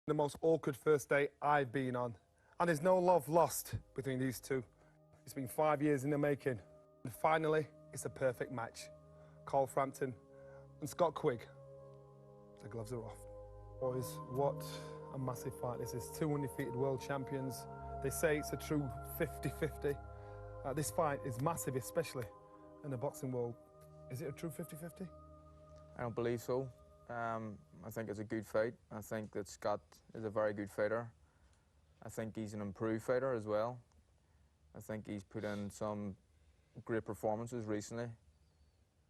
The most awkward first date I've been on. And there's no love lost between these two. It's been 5 years in the making. And finally, it's a perfect match. Carl Frampton and Scott Quigg. The gloves are off. Boys, what a massive fight this is. Two undefeated world champions. They say it's a true 50-50. This fight is massive, especially in the boxing world. Is it a true 50-50? I don't believe so. I think it's a good fight. I think that Scott is a very good fighter. I think he's an improved fighter as well. I think he's put in some great performances recently.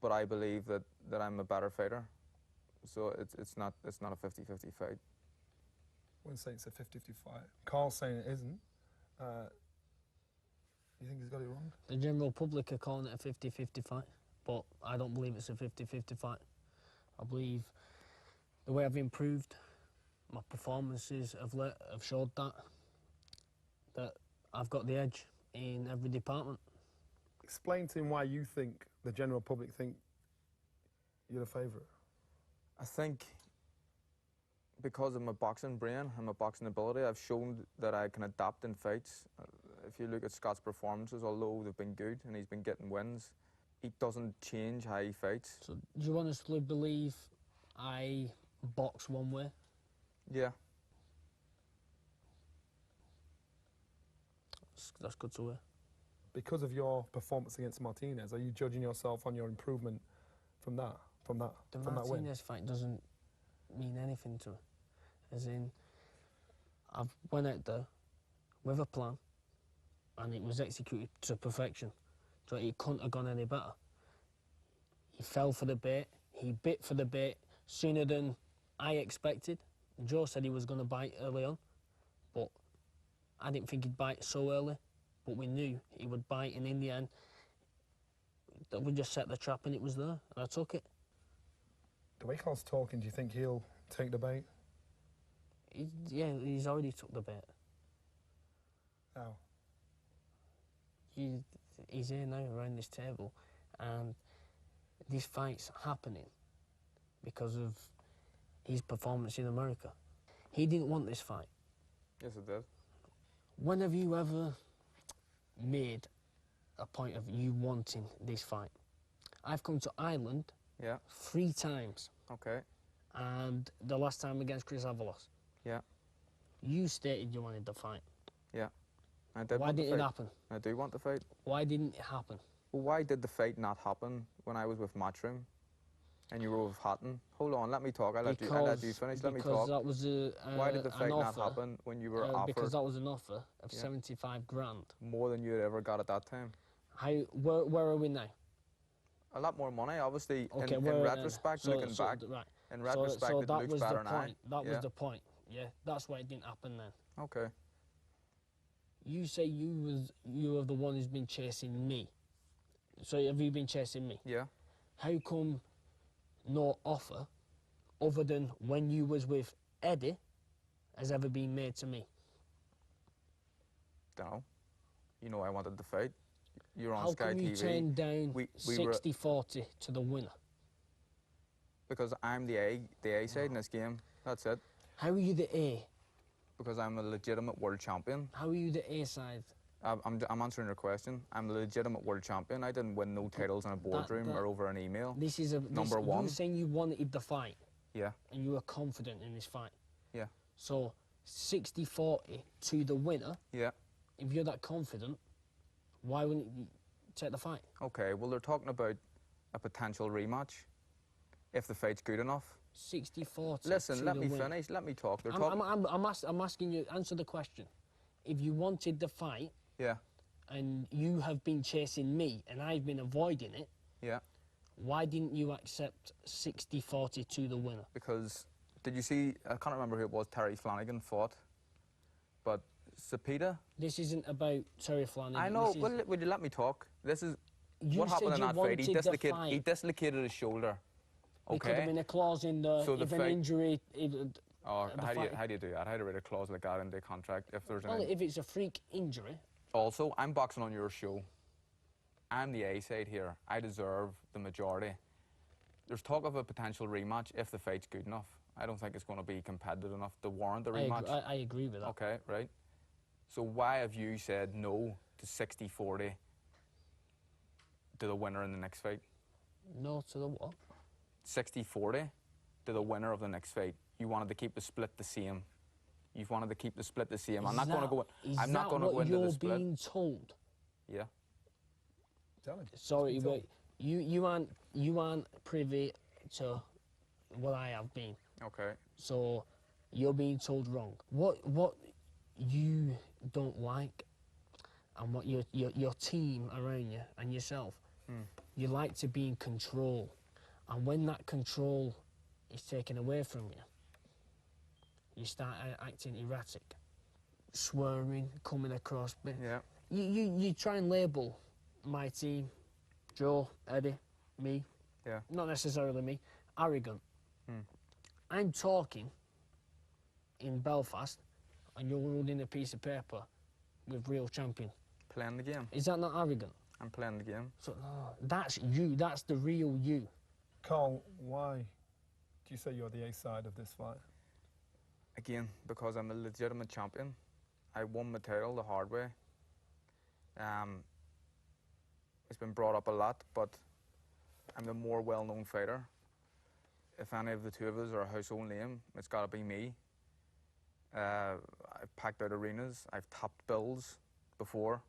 But I believe that I'm a better fighter. So it's not a 50-50 fight. When saying it's a 50-50 fight, Carl's saying it isn't. You think he's got it wrong? The general public are calling it a 50-50 fight, but I don't believe it's a 50-50 fight. I believe the way I've improved, my performances have showed that I've got the edge in every department. Explain to him why you think the general public think you're the favourite. I think because of my boxing brain and my boxing ability, I've shown that I can adapt in fights. If you look at Scott's performances, although they've been good and he's been getting wins, he doesn't change how he fights. So do you honestly believe I box one way? Yeah. That's good to hear. Because of your performance against Martinez, are you judging yourself on your improvement from that win? The Martinez fight doesn't mean anything to me. As in, I've went out there with a plan and it was executed to perfection. So it couldn't have gone any better. He fell for the bait, he bit for the bait sooner than I expected. Joe said he was going to bite early on, but I didn't think he'd bite so early. But we knew he would bite, and in the end, we just set the trap and it was there, and I took it. The way Carl's talking, do you think he'll take the bait? Yeah, he's already took the bait. How? He's here now around this table, and this fight's happening because of his performance in America. He didn't want this fight. Yes, it did. When have you ever made a point of you wanting this fight? I've come to Ireland 3 times. Okay. And the last time against Chris Avalos. Yeah. You stated you wanted the fight. Yeah. I did. Why didn't it happen? I do want the fight. Why didn't it happen? Well, why did the fight not happen when I was with Matchroom and you were with Hatton? Hold on, let me talk. I'll let you finish. Let me talk. That was why did the fight not happen when you were offered? Because that was an offer of 75 grand. More than you had ever got at that time. Where are we now? A lot more money, obviously. Okay, in retrospect, looking back. Right. In retrospect, so it that looks was better the point. now. That was the point. Yeah, that's why it didn't happen then. Okay. You say you are the one who's been chasing me. So have you been chasing me? Yeah. How come no offer, other than when you was with Eddie, has ever been made to me? Dunno. You know I wanted the fight. You're on How Sky TV. How come you turned down 60-40 to the winner? Because I'm the A side in this game. That's it. How are you the A? Because I'm a legitimate world champion. How are you the A side? I'm answering your question. I'm a legitimate world champion. I didn't win no titles in a boardroom or over an email. This is number one. You're saying you wanted the fight. Yeah. And you were confident in this fight. Yeah. So 60-40 to the winner. Yeah. If you're that confident, why wouldn't you take the fight? Okay, well, they're talking about a potential rematch if the fight's good enough. 60-40. Listen, let me finish. Let me talk. I'm asking you, answer the question. If you wanted the fight, and you have been chasing me and I've been avoiding it, why didn't you accept 60-40 to the winner? Because, did you see, I can't remember who it was, Terry Flanagan fought, but Cepeda... This isn't about Terry Flanagan. I know, well, would you let me talk? This is what happened in that fight. He dislocated his shoulder. Okay. There could have been a clause in the, so if an injury... how do you do that? How do you write a clause like that in the contract if there's well, if it's a freak injury... Also, I'm boxing on your show. I'm the A side here. I deserve the majority. There's talk of a potential rematch if the fight's good enough. I don't think it's going to be competitive enough to warrant a I rematch. I agree with that. Okay, right. So why have you said no to 60-40 to the winner in the next fight? No to the what? 60-40 to the winner of the next fight. You wanted to keep the split the same. You've wanted to keep the split the same. I'm not going to go. I'm not going to go into the split. You're being told? Yeah. Tell him. Sorry, but you aren't privy to what I have been. Okay. So you're being told wrong. What you don't like, and what your team around you and yourself, you like to be in control, and when that control is taken away from you, you start acting erratic, swearing, coming across. Yeah. You try and label my team, Joe, Eddie, me. Yeah. Not necessarily me. Arrogant. I'm talking in Belfast, and you're holding a piece of paper with real champion. Playing the game. Is that not arrogant? I'm playing the game. So no, that's you. That's the real you. Carl, why do you say you're the A side of this fight? Again, because I'm a legitimate champion. I won my title the hard way. It's been brought up a lot, but I'm the more well-known fighter. If any of the two of us are a household name, it's got to be me. I've packed out arenas, I've topped bills before,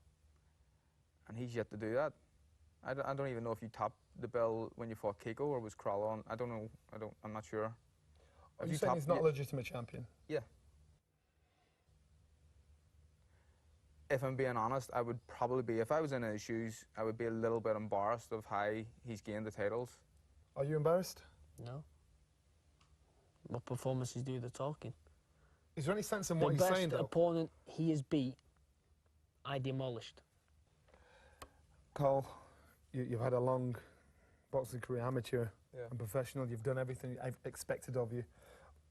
and he's yet to do that. I don't even know if you topped the bill when you fought Keiko or was Crawler on. I don't know. I'm not sure. Are you saying he's not a legitimate champion? Yeah. If I'm being honest, I would probably be, if I was in his shoes, I would be a little bit embarrassed of how he's gained the titles. Are you embarrassed? No. What performances do the talking? Is there any sense in what he's saying, The though? best opponent he has beat, I demolished. Carl, you've had a long boxing career, amateur and professional. You've done everything I've expected of you.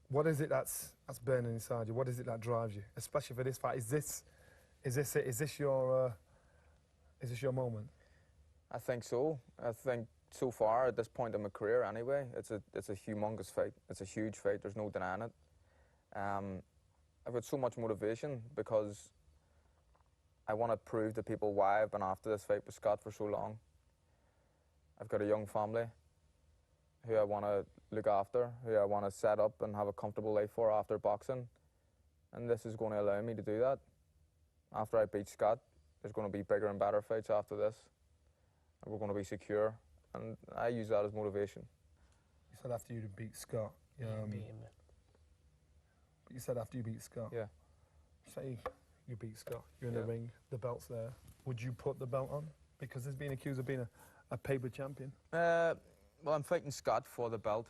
What is it that's burning inside you? What is it that drives you, especially for this fight? Is this it? Is this your moment? I think so. I think so far at this point in my career, anyway, it's a humongous fight. It's a huge fight. There's no denying it. I've got so much motivation because I want to prove to people why I've been after this fight with Scott for so long. I've got a young family who I want to look after, who I want to set up and have a comfortable life for after boxing. And this is going to allow me to do that. After I beat Scott, there's going to be bigger and better fights after this. And we're going to be secure. And I use that as motivation. You said after you beat Scott. You said after you beat Scott. Yeah. Say you beat Scott. You're in the ring. The belt's there. Would you put the belt on? Because he's been accused of being a paper champion. Well, I'm fighting Scott for the belt.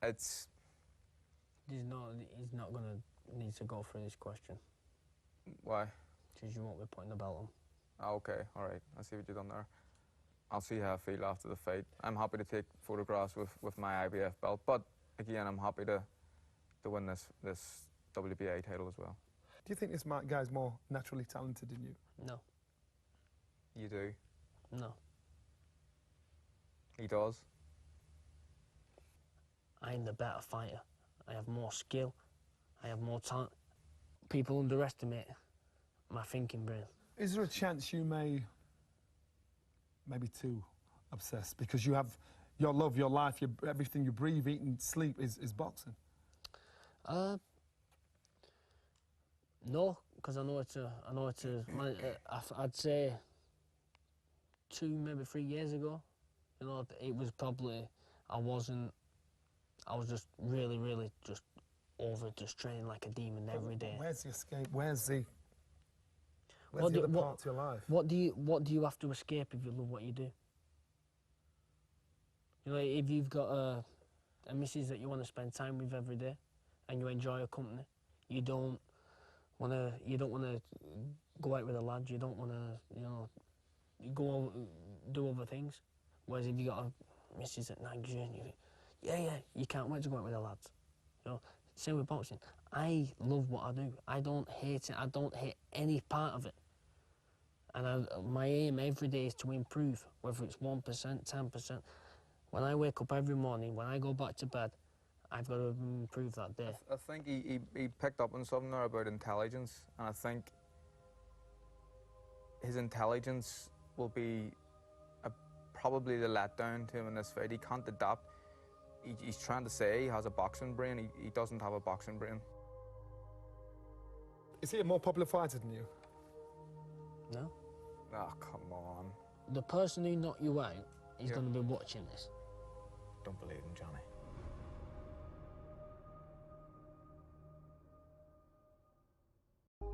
He's not going to need to go through this question. Why? Because you won't be putting the belt on. Oh, okay, all right. I see what you've done there. I'll see how I feel after the fight. I'm happy to take photographs with my IBF belt, but again, I'm happy to win this WBA title as well. Do you think this guy's more naturally talented than you? No. You do? No. He does? I'm the better fighter. I have more skill. I have more talent. People underestimate my thinking brain. Is there a chance you maybe too obsessed because you have your love, your life, everything you breathe, eat and sleep is boxing? No, because I know it's I'd say 2, maybe 3 years ago, you know, it was probably, I was just really just just training like a demon every day. Where's the escape? Where's the other part to your life? What do you have to escape if you love what you do? You know, if you've got a missus that you want to spend time with every day, and you enjoy her company, you don't want to go out with the lads. You don't want to, you know, go do other things. Whereas if you got a missus that nags you, and you can't wait to go out with the lads. You know, same with boxing. I love what I do. I don't hate it. I don't hate any part of it. And my aim every day is to improve, whether it's 1%, 10%. When I wake up every morning, when I go back to bed, I've got to improve that day. I think he picked up on something there about intelligence, and I think his intelligence will be probably the letdown to him in this fight. He can't adapt. He's trying to say he has a boxing brain. He doesn't have a boxing brain. Is he a more popular fighter than you? No? Oh, come on. The person who knocked you out is Yeah. going to be watching this. Don't believe him, Johnny. Do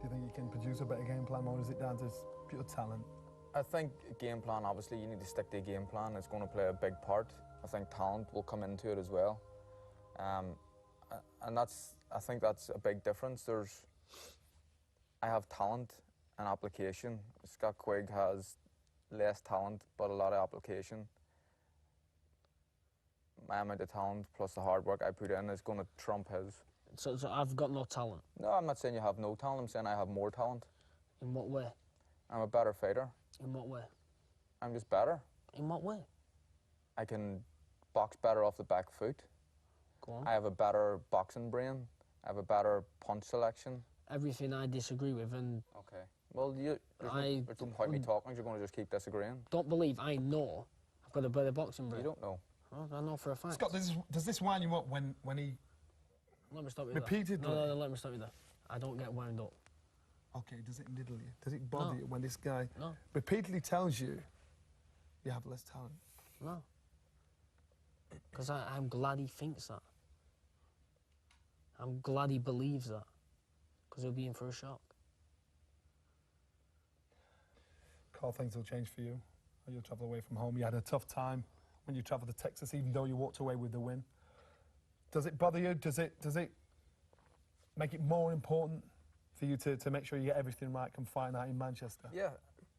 you think you can produce a better game plan, or is it down to pure talent? I think game plan, obviously, you need to stick to a game plan. It's going to play a big part. I think talent will come into it as well. And I think that's a big difference. I have talent and application. Scott Quigg has less talent, but a lot of application. My amount of talent plus the hard work I put in is going to trump his. So I've got no talent. No, I'm not saying you have no talent. I'm saying I have more talent. In what way? I'm a better fighter. In what way? I'm just better. In what way? I can box better off the back foot. Go on. I have a better boxing brain. I have a better punch selection. Everything I disagree with, and Okay. Well, there's no point me talking. You're going to just keep disagreeing. don't believe I know I've got a better boxing brain. You don't know. Oh, I know for a fact. Scott, does this wind you up when he... Let me stop you repeatedly? there. No, let me stop you there. I don't get wound up. Okay, does it niddle you? Does it bother No. you when this guy No. repeatedly tells you you have less talent? No. Because I'm glad he thinks that. I'm glad he believes that. Because he'll be in for a shock. Carl, things will change for you. You'll travel away from home. You had a tough time when you travelled to Texas, even though you walked away with the win. Does it bother you? Does it make it more important for you to make sure you get everything right come fight night in Manchester? Yeah,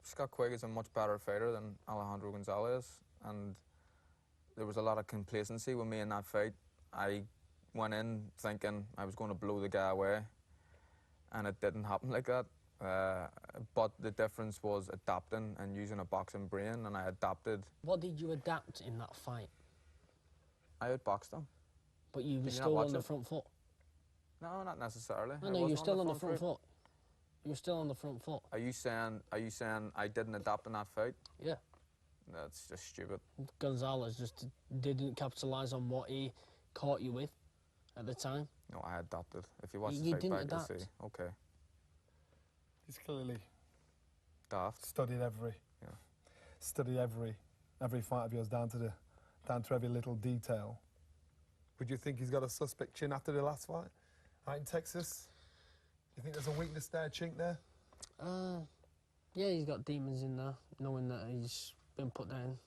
Scott Quigg is a much better fighter than Alejandro Gonzalez, and there was a lot of complacency with me in that fight. I went in thinking I was going to blow the guy away, and it didn't happen like that. But the difference was adapting and using a boxing brain, and I adapted. What did you adapt in that fight? I outboxed him. But you were Did you not still watch on the it? front foot. No, not necessarily. No, I no, you're wasn't still on the front foot. foot. You're still on the front foot. Are you saying I didn't adapt in that fight? Yeah. That's just stupid. Gonzalez just didn't capitalise on what he caught you with at the time. No, I adapted. If you watch You the fight didn't back, you'll adapt. see. Okay. He's clearly Daft. studied every fight of yours down to every little detail. Would you think he's got a suspect chin after the last fight out in Texas? You think there's a weakness there, a chink there? Yeah, he's got demons in there, knowing that he's been put down,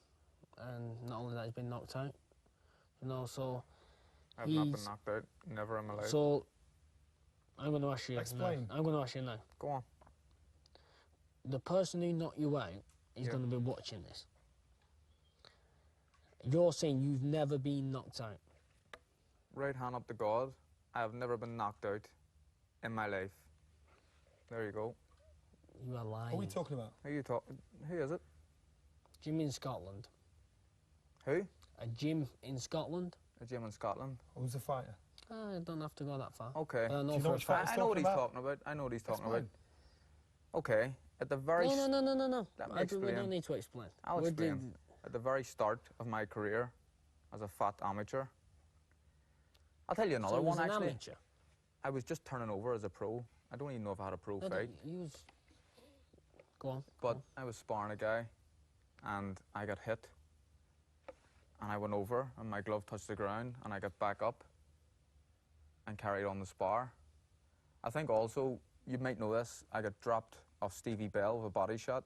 and not only that, he's been knocked out. You know, so I've not been knocked out. Never in my life. So I'm going to ask you. Explain. Now. I'm going to ask you now. Go on. The person who knocked you out is Yeah. going to be watching this. You're saying you've never been knocked out. Right hand up to God. I have never been knocked out in my life. There you go. You are lying. What are we talking about? Who you talking? Who is it? Gym in Scotland. Who? A gym in Scotland. A gym in Scotland. Who's the fighter? I don't have to go that far. Okay. But I know Do you know for a which fight fact. he's I know what he's talking about? talking about. I know what he's talking Explain. about. Okay. At the very No. Let me We explain. don't need to explain. I'll We explain. did- At the very start of my career as a fat amateur, I'll tell you another so he was one an actually. amateur. I was just turning over as a pro. I don't even know if I had a pro No, fight. he was... Go on. But I was sparring a guy, and I got hit. And I went over, and my glove touched the ground, and I got back up and carried on the spar. I think also, you might know this, I got dropped off Stevie Bell with a body shot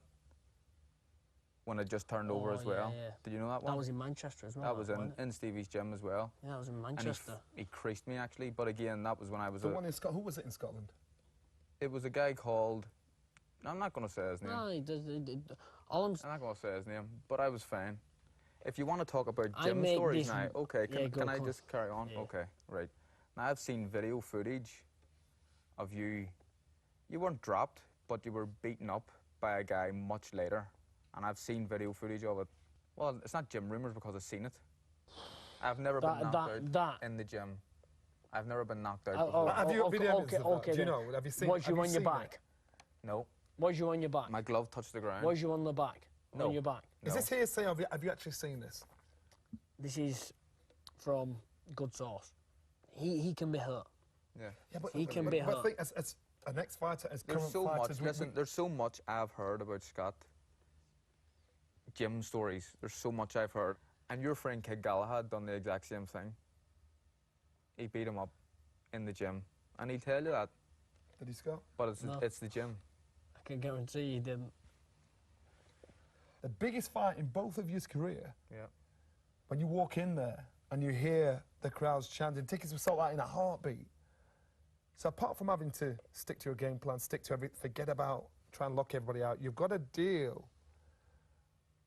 when I just turned over Oh, as well. yeah. Did you know that one? That was in Manchester as well. That was wasn't it? in Stevie's gym as well. Yeah, that was in And Manchester. he creased me actually, but again, that was when I was The one in Scotland. Who was it in Scotland? It was a guy called, I'm not going to say his name. No, he does. All I'm... I'm not going to say his name, but I was fine. If you want to talk about I gym make stories this- now, okay, Yeah, can I go on. just carry on? Yeah. Okay, right. Now I've seen video footage of you. You weren't dropped, but you were beaten up by a guy much later. And I've seen video footage of it. Well, it's not gym rumours because I've seen it. I've never been knocked out in the gym. I've never been knocked out before. Have you been evidence of that? Okay, Do you then. know? Have you seen? Was you on your back? No. Was you on your back? My glove touched the ground. Was you on the back? No. On your back? Is this hearsay? Or have you actually seen this? This is from good source. He can be hurt. Yeah. But he can be hurt. I think as an ex-fighter, as current fighters, listen, there's so much I've heard about Scott. Gym stories. There's so much I've heard. And your friend Quigg Galahad done the exact same thing. He beat him up in the gym. And he'll tell you that. Did he, Scott? But it's the gym. I can guarantee he didn't. The biggest fight in both of your career. Yeah. When you walk in there and you hear the crowds chanting, tickets were sold out in a heartbeat. So apart from having to stick to your game plan, stick to everything, forget about trying to lock everybody out, you've got to deal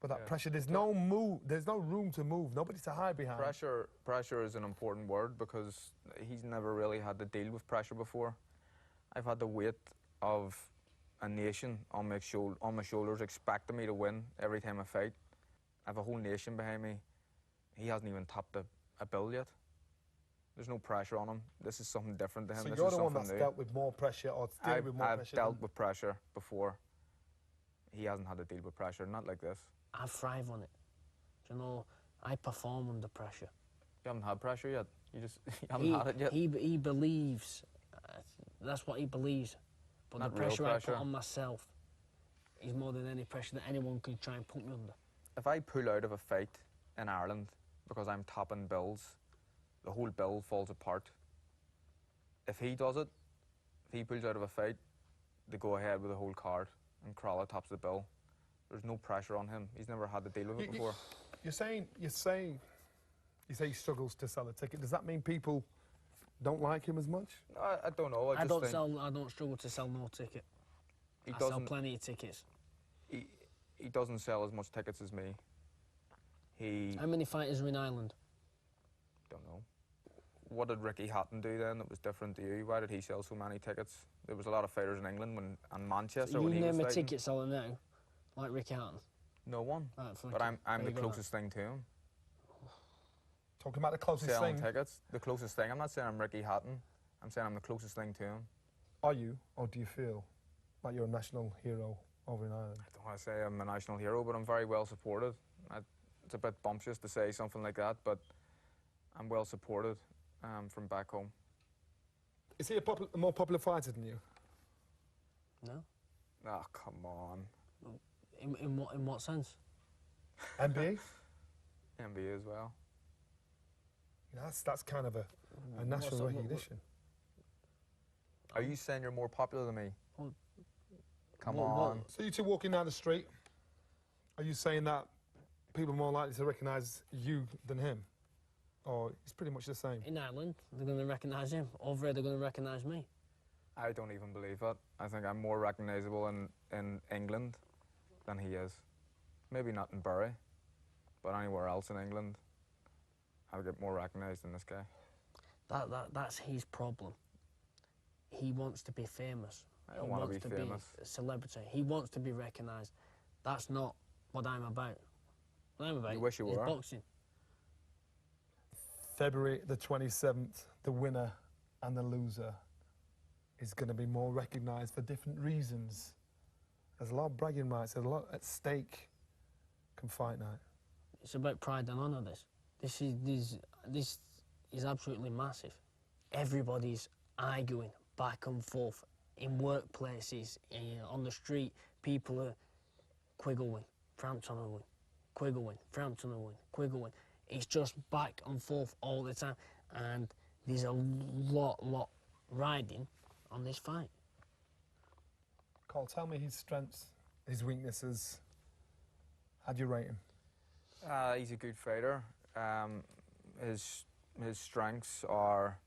with that pressure. There's no room to move, nobody to hide behind. Pressure is an important word because he's never really had to deal with pressure before. I've had the weight of a nation on my shoulders expecting me to win every time I fight. I have a whole nation behind me. He hasn't even topped a bill yet. There's no pressure on him. This is something different to him. So this you're is the one something that's new. dealt with more pressure or dealt with more pressure? I've dealt with pressure before. He hasn't had to deal with pressure, not like this. I thrive on it. Do you know, I perform under pressure. You haven't had pressure yet. You haven't had it yet. He believes, that's what he believes. But Not the real pressure I pressure. put on myself is more than any pressure that anyone could try and put me under. If I pull out of a fight in Ireland because I'm topping bills, the whole bill falls apart. If he does it, if he pulls out of a fight, they go ahead with the whole card and Crawler tops the bill. There's no pressure on him. He's never had to deal with it before. You say he struggles to sell a ticket. Does that mean people don't like him as much? I don't know. I don't struggle to sell no ticket. He I sell doesn't. plenty of tickets. He doesn't sell as much tickets as me. How many fighters are in Ireland? Don't know. What did Ricky Hatton do then that was different to you? Why did he sell so many tickets? There was a lot of fighters in England and Manchester when he was You name a fighting. ticket seller now, like Ricky Hatton. No one. Right, But I'm the closest thing to him. Talking about the closest Selling thing. tickets, the closest thing. I'm not saying I'm Ricky Hatton. I'm saying I'm the closest thing to him. Are you, or do you feel like you're a national hero over in Ireland? I don't want to say I'm a national hero, but I'm very well supported. It's a bit bumptious to say something like that, but I'm well supported from back home. Is he a more popular fighter than you? No. Oh, come on. In what sense? NBA? NBA as well. You know, that's kind of a national recognition. Are you saying you're more popular than me? Well, Come well, on. So you two walking down the street, are you saying that people are more likely to recognise you than him? Or it's pretty much the same? In Ireland, they're going to recognise him. Over here, they're going to recognise me. I don't even believe that. I think I'm more recognisable in England than he is. Maybe not in Bury, but anywhere else in England, I'll get more recognised than this guy. That's his problem. He wants to be famous. I don't want to be famous. He wants to be a celebrity. He wants to be recognised. That's not what I'm about. What I'm about You wish you is were. boxing. February the 27th, the winner and the loser is going to be more recognised for different reasons. There's a lot of bragging rights, there's a lot at stake come fight night. It's about pride and honour, this. This is absolutely massive. Everybody's arguing back and forth in workplaces, on the street. People are, Quigg will win, Frampton will win, Quigg will win, Frampton will win, Quigg will win. It's just back and forth all the time, and there's a lot riding on this fight. Cole, tell me his strengths, his weaknesses. How do you rate him? He's a good fighter. His strengths are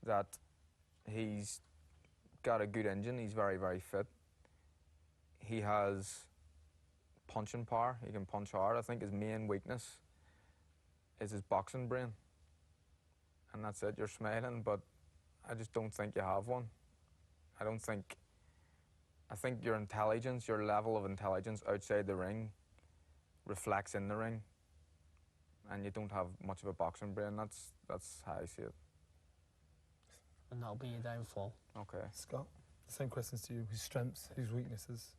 that he's got a good engine. He's very, very fit. He has punching power. He can punch hard. I think his main weakness is his boxing brain. And that's it. You're smiling, but I just don't think you have one. I think your intelligence, your level of intelligence outside the ring reflects in the ring. and you don't have much of a boxing brain. That's how I see it. And that'll be your downfall. Okay. Scott, the same questions to you. His strengths, his weaknesses.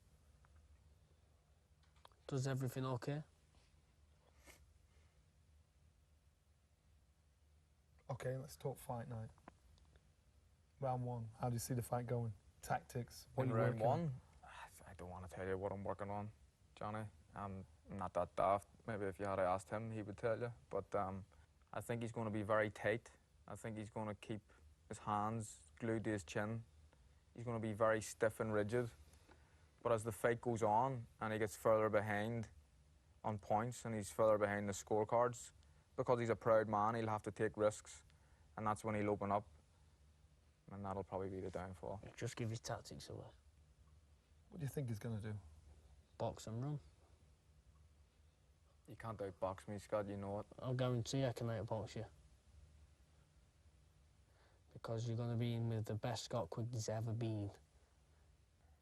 Does everything okay? Okay, let's talk fight night. Round one, how do you see the fight going? Tactics, what In you round working on? one, I don't want to tell you what I'm working on, Johnny. I'm not that daft. Maybe if you had asked him, he would tell you. But I think he's going to be very tight. I think he's going to keep his hands glued to his chin. He's going to be very stiff and rigid. But as the fight goes on and he gets further behind on points and he's further behind the scorecards, because he's a proud man, he'll have to take risks, and that's when he'll open up, and that'll probably be the downfall. Just give his tactics away. What do you think he's going to do? Box and run. You can't outbox me, Scott, you know it. I'll guarantee I can outbox you. Because you're going to be in with the best Scott Quigg has ever been.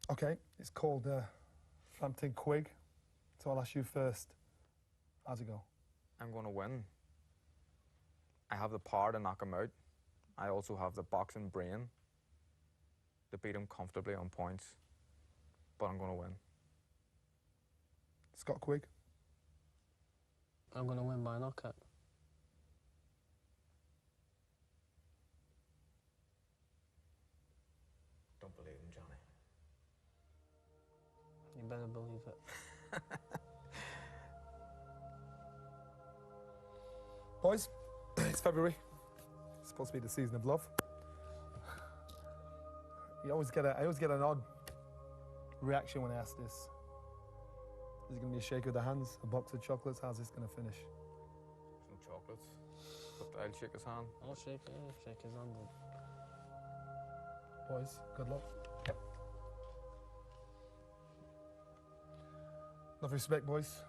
Okay, it's called Frampton Quigg. So I'll ask you first. How's it go? I'm going to win. I have the power to knock him out. I also have the boxing brain to beat him comfortably on points, but I'm going to win. Scott Quigg? I'm going to win by knockout. Don't believe him, Johnny. You better believe it. Boys, it's February. It's supposed to be the season of love. I always get an odd reaction when I ask this. Is it going to be a shake of the hands, a box of chocolates? How's this going to finish? There's no chocolates, but I'll shake his hand. I'll shake his hand. Boys, good luck. Enough respect, boys.